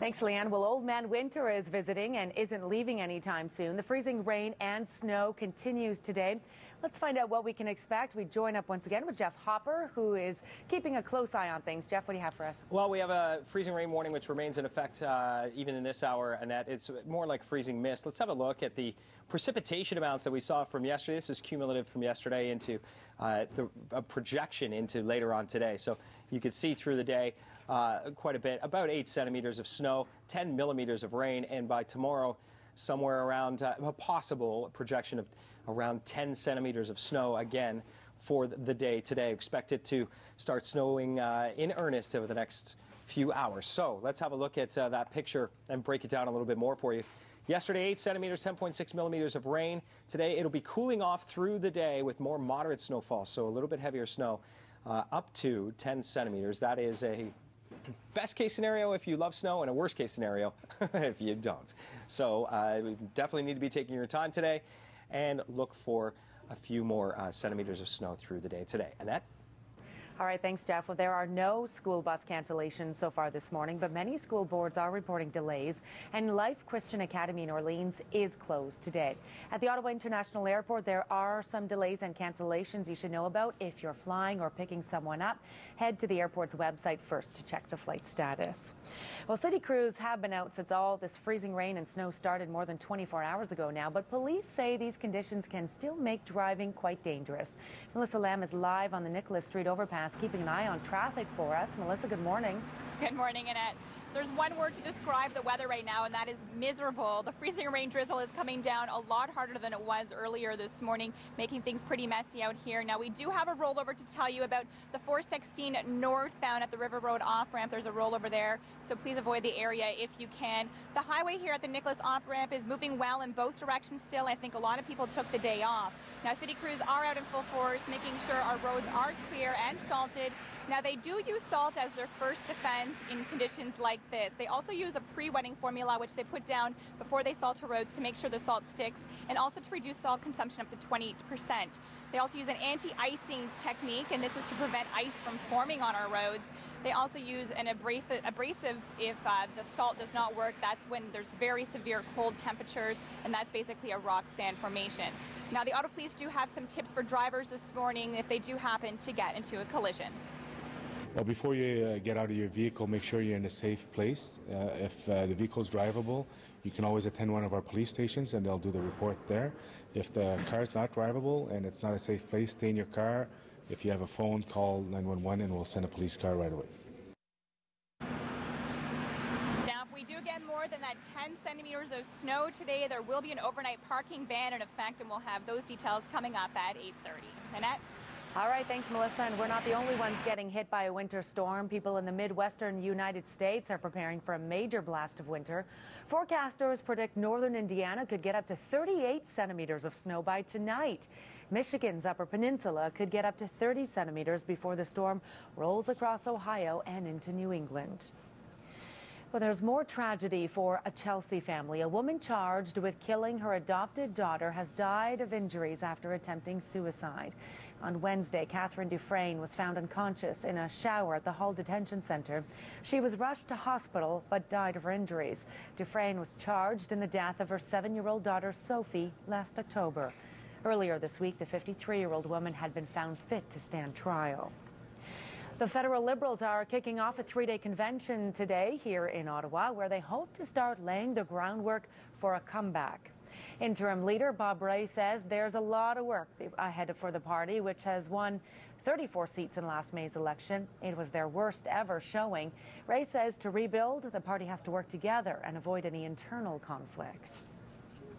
Thanks, Leanne. Well, Old Man Winter is visiting and isn't leaving anytime soon. The freezing rain and snow continues today. Let's find out what we can expect. We join up once again with Jeff Hopper, who is keeping a close eye on things. Jeff, what do you have for us? Well, we have a freezing rain warning, which remains in effect even in this hour, Annette. It's more like freezing mist. Let's have a look at the precipitation amounts that we saw from yesterday. This is cumulative from yesterday into the projection into later on today. So you could see through the day quite a bit, about 8 centimeters of snow, 10 millimeters of rain, and by tomorrow, somewhere around a possible projection of around 10 centimeters of snow again for the day today. Expect it to start snowing in earnest over the next few hours. So let's have a look at that picture and break it down a little bit more for you. Yesterday, 8 centimeters, 10.6 millimeters of rain. Today, it'll be cooling off through the day with more moderate snowfall, so a little bit heavier snow, up to 10 centimeters. That is a best case scenario if you love snow, and a worst case scenario if you don't. So we definitely need to be taking your time today and look for a few more centimeters of snow through the day today. Annette? All right, thanks, Jeff. Well, there are no school bus cancellations so far this morning, but many school boards are reporting delays, and Life Christian Academy in Orleans is closed today. At the Ottawa International Airport, there are some delays and cancellations you should know about. If you're flying or picking someone up, head to the airport's website first to check the flight status. Well, city crews have been out since all this freezing rain and snow started more than 24 hours ago now, but police say these conditions can still make driving quite dangerous. Melissa Lamb is live on the Nicholas Street overpass, keeping an eye on traffic for us. Melissa, good morning. Good morning, Annette. There's one word to describe the weather right now, and that is miserable. The freezing rain drizzle is coming down a lot harder than it was earlier this morning, making things pretty messy out here. Now, we do have a rollover to tell you about the 416 northbound at the River Road off-ramp. There's a rollover there, so please avoid the area if you can. The highway here at the Nicholas off-ramp is moving well in both directions still. I think a lot of people took the day off. Now, city crews are out in full force, making sure our roads are clear and salted. Now, they do use salt as their first defense in conditions like this. They also use a pre-wetting formula, which they put down before they salt roads to make sure the salt sticks, and also to reduce salt consumption up to 20%. They also use an anti-icing technique, and this is to prevent ice from forming on our roads. They also use an abrasives if the salt does not work. That's when there's very severe cold temperatures, and that's basically a rock sand formation. Now, the auto police do have some tips for drivers this morning if they do happen to get into a collision. Well, before you get out of your vehicle, make sure you're in a safe place. If the vehicle is drivable, you can always attend one of our police stations and they'll do the report there. If the car is not drivable and it's not a safe place, stay in your car. If you have a phone, call 911 and we'll send a police car right away. Now, if we do get more than that 10 centimeters of snow today, there will be an overnight parking ban in effect, and we'll have those details coming up at 8:30. Annette? All right, thanks, Melissa. And we're not the only ones getting hit by a winter storm. People in the Midwestern United States are preparing for a major blast of winter. Forecasters predict northern Indiana could get up to 38 centimeters of snow by tonight. Michigan's Upper Peninsula could get up to 30 centimeters before the storm rolls across Ohio and into New England. Well, there's more tragedy for a Chelsea family. A woman charged with killing her adopted daughter has died of injuries after attempting suicide. On Wednesday, Catherine Dufresne was found unconscious in a shower at the Hull Detention Center. She was rushed to hospital but died of her injuries. Dufresne was charged in the death of her 7-year-old daughter, Sophie, last October. Earlier this week, the 53-year-old woman had been found fit to stand trial. The federal Liberals are kicking off a 3-day convention today here in Ottawa, where they hope to start laying the groundwork for a comeback. Interim leader Bob Rae says there's a lot of work ahead for the party, which has won 34 seats in last May's election. It was their worst ever showing. Rae says to rebuild, the party has to work together and avoid any internal conflicts.